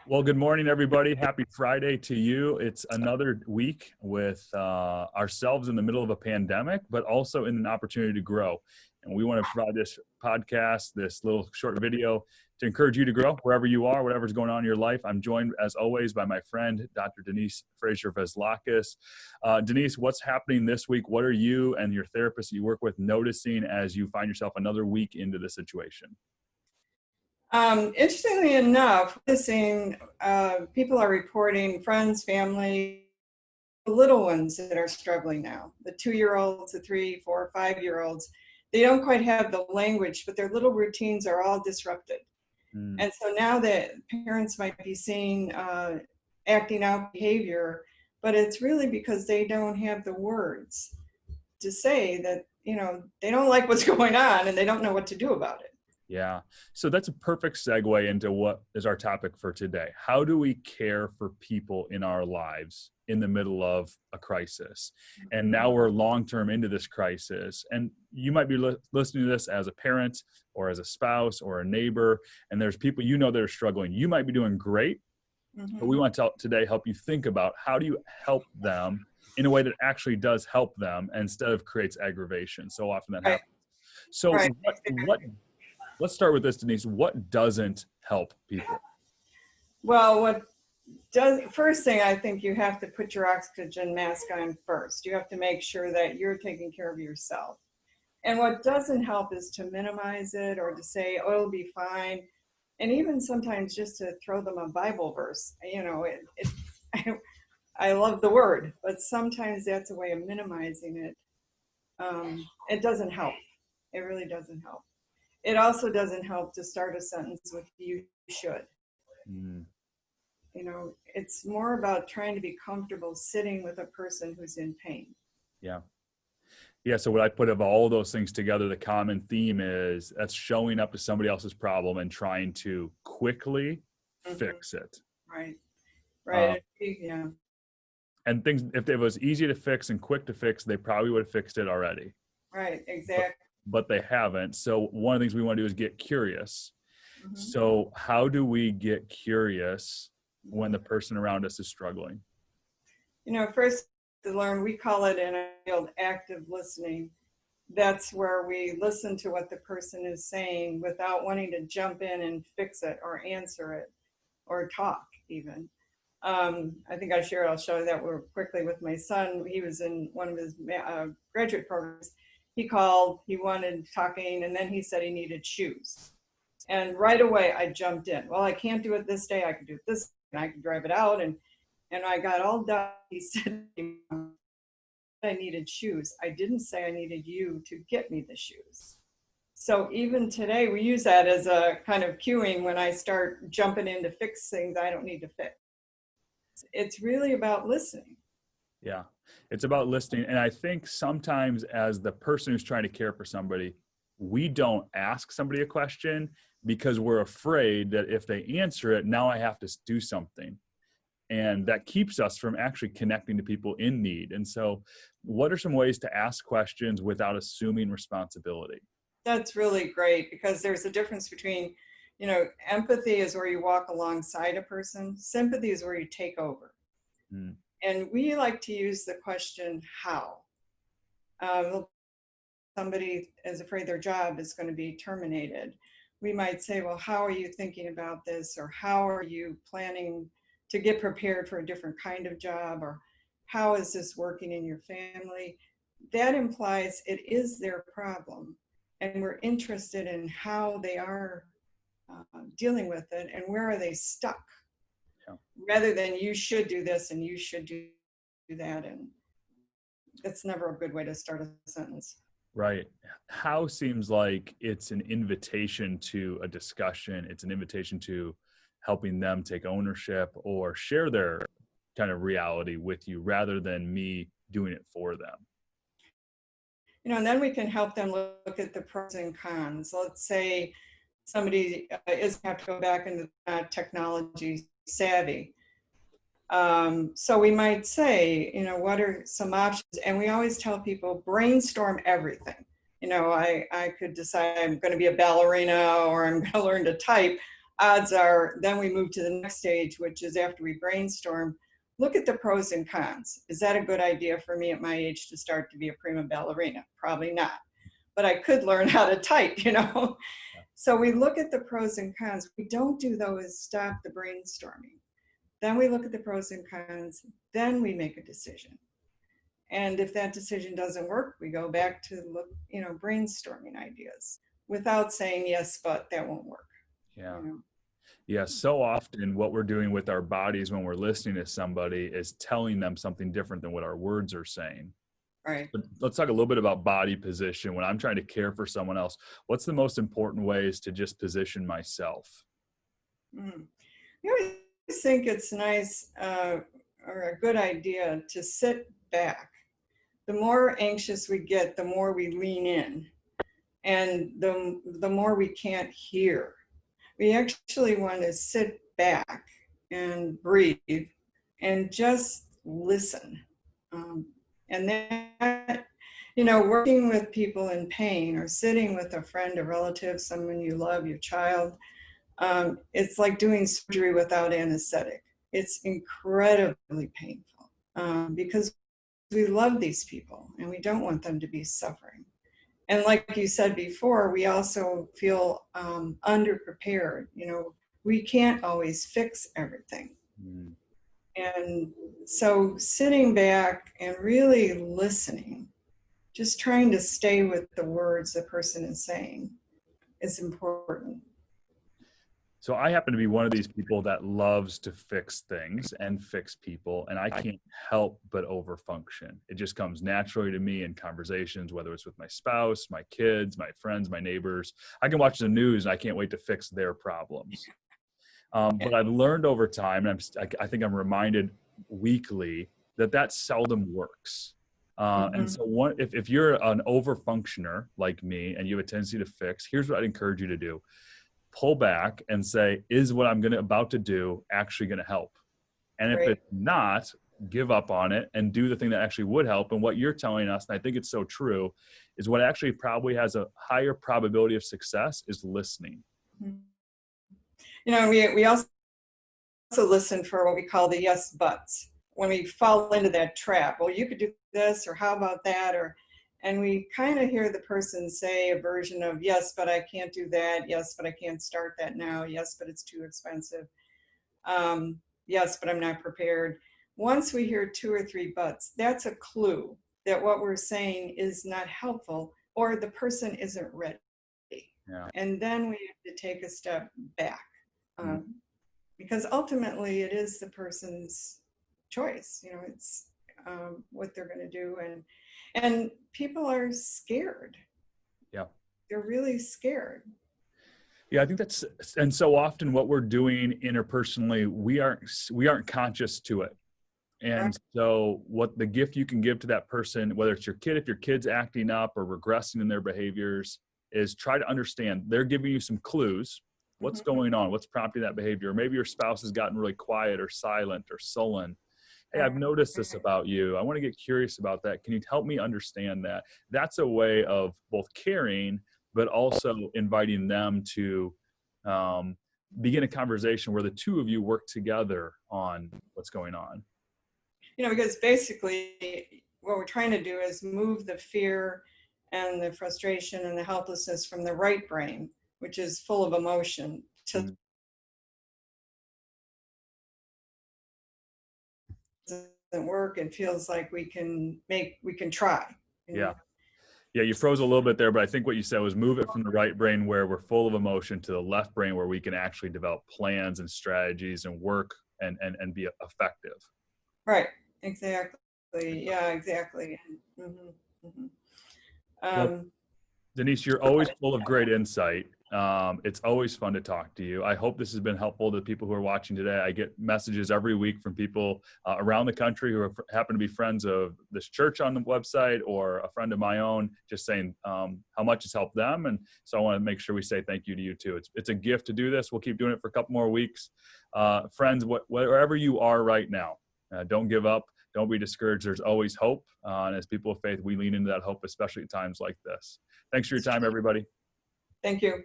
Well, good morning, everybody. Happy Friday to you. It's another week with ourselves in the middle of a pandemic, but also in an opportunity to grow. And we want to provide this podcast, this little short video to encourage you to grow wherever you are, whatever's going on in your life. I'm joined, as always, by my friend, Dr. Denise Frazier-Vasilakis. Denise, what's happening this week? What are you and your therapist you work with noticing as you find yourself another week into the situation? Interestingly enough, people are reporting friends, family, the little ones that are struggling now, the 2-year-olds, the 3, 4, 5-year-olds, they don't quite have the language, but their little routines are all disrupted. Mm, And so now that parents might be seeing acting out behavior, but it's really because they don't have the words to say that, they don't like what's going on and they don't know what to do about it. yeah. So that's a perfect segue into what is our topic for today. How do we care for people in our lives in the middle of a crisis? And now we're long-term into this crisis. And you might be listening to this as a parent or as a spouse or a neighbor, and there's people that are struggling. You might be doing great, but we want to today help you think about how do you help them in a way that actually does help them instead of creates aggravation. So often that Right, happens. So right. what let's start with this, Denise. What doesn't help people? Well, first thing, I think you have to put your oxygen mask on first. You have to make sure that you're taking care of yourself. And what doesn't help is to minimize it or to say, oh, it'll be fine. And even sometimes just to throw them a Bible verse. I love the word, but sometimes that's a way of minimizing it. It doesn't help. It really doesn't help. It also doesn't help to start a sentence with you should. Mm, It's more about trying to be comfortable sitting with a person who's in pain. yeah. Yeah. So what I put of all those things together, the common theme is that's showing up to somebody else's problem and trying to quickly fix it. Right. Um, Right. Yeah. and things, if it was easy to fix and quick to fix, they probably would have fixed it already. Right. Exactly. But they haven't. So one of the things we want to do is get curious. Mm-hmm. So how do we get curious when the person around us is struggling? First to learn, we call it in our field active listening. That's where we listen to what the person is saying without wanting to jump in and fix it or answer it or talk even. I think I'll show that real quickly with my son. He was in one of his graduate programs. He called, he wanted talking, and then he said he needed shoes. And right away I jumped in. Well, I can't do it this day. I could do it this, and I could drive it out. And I got all done. He said I needed shoes. I didn't say I needed you to get me the shoes. So even today, we use that as a kind of cueing when I start jumping in to fix things I don't need to fix. It's really about listening. Yeah, it's about listening. And I think sometimes as the person who's trying to care for somebody, we don't ask somebody a question because we're afraid that if they answer it, now I have to do something. And that keeps us from actually connecting to people in need. And so what are some ways to ask questions without assuming responsibility? That's really great because there's a difference between, empathy is where you walk alongside a person. Sympathy is where you take over. Mm. And we like to use the question, how? Somebody is afraid their job is going to be terminated. We might say, well, how are you thinking about this? Or how are you planning to get prepared for a different kind of job? Or how is this working in your family? That implies it is their problem. And we're interested in how they are dealing with it and where are they stuck, rather than you should do this and you should do that. And it's never a good way to start a sentence. Right. How seems like it's an invitation to a discussion. It's an invitation to helping them take ownership or share their kind of reality with you rather than me doing it for them. And then we can help them look at the pros and cons. Let's say somebody is have to go back into technology savvy. So we might say, what are some options? And we always tell people, brainstorm everything. I could decide I'm going to be a ballerina or I'm going to learn to type. odds are then we move to the next stage, which is after we brainstorm, look at the pros and cons. Is that a good idea for me at my age to start to be a prima ballerina? Probably not. But I could learn how to type, you know. So we look at the pros and cons. We don't do though is stop the brainstorming. Then we look at the pros and cons, then we make a decision. And if that decision doesn't work, we go back to look, you know, brainstorming ideas without saying yes, but that won't work. Yeah. You know? Yeah. So often what we're doing with our bodies when we're listening to somebody is telling them something different than what our words are saying. Right. But let's talk a little bit about body position. When I'm trying to care for someone else, what's the most important ways to just position myself? Mm. You always think it's nice or a good idea to sit back. The more anxious we get, the more we lean in, and the more we can't hear. We actually want to sit back and breathe and just listen. And that, you know, working with people in pain or sitting with a friend, a relative, someone you love, your child, it's like doing surgery without anesthetic. It's incredibly painful because we love these people and we don't want them to be suffering. And like you said before, we also feel underprepared. You know, we can't always fix everything. Mm. And so sitting back and really listening, just trying to stay with the words the person is saying is important. So I happen to be one of these people that loves to fix things and fix people, and I can't help but overfunction. It just comes naturally to me in conversations, whether it's with my spouse, my kids, my friends, my neighbors. I can watch the news and I can't wait to fix their problems. But I've learned over time, and I think I'm reminded weekly that seldom works. And so if you're an overfunctioner like me and you have a tendency to fix, here's what I'd encourage you to do. Pull back and say, is what I'm about to do actually going to help? And if it's not, give up on it and do the thing that actually would help. And what you're telling us, and I think it's so true, is what actually probably has a higher probability of success is listening. You know, we also listen for what we call the yes buts. When we fall into that trap, well, you could do this, or how about that, and we kind of hear the person say a version of, yes, but I can't do that. Yes, but I can't start that now. Yes, but it's too expensive. Yes, but I'm not prepared. Once we hear 2 or 3 buts, that's a clue that what we're saying is not helpful or the person isn't ready. Yeah. And then we have to take a step back because ultimately it is the person's choice. You know, it's what they're going to do. And people are scared. Yeah. They're really scared. Yeah, I think and so often what we're doing interpersonally, we aren't conscious to it. And so what the gift you can give to that person, whether it's your kid, if your kid's acting up or regressing in their behaviors, is try to understand they're giving you some clues. What's going on? What's prompting that behavior? Maybe your spouse has gotten really quiet or silent or sullen. Hey, I've noticed this about you. I want to get curious about that. Can you help me understand that? That's a way of both caring, but also inviting them to begin a conversation where the two of you work together on what's going on. You know, because basically what we're trying to do is move the fear and the frustration and the helplessness from the right brain, which is full of emotion, to doesn't work and feels like we can try. You know? Yeah, you froze a little bit there, but I think what you said was move it from the right brain where we're full of emotion to the left brain where we can actually develop plans and strategies and work and be effective. Right, exactly. Yeah, exactly. Well, Denise, you're always full of great insight. It's always fun to talk to you. I hope this has been helpful to people who are watching today. I get messages every week from people around the country who happen to be friends of this church on the website or a friend of my own, just saying how much it's helped them. And so I want to make sure we say thank you to you too. It's a gift to do this. We'll keep doing it for a couple more weeks. Friends, wherever you are right now, don't give up. Don't be discouraged. There's always hope. And as people of faith, we lean into that hope, especially at times like this. Thanks for your time, everybody. Thank you.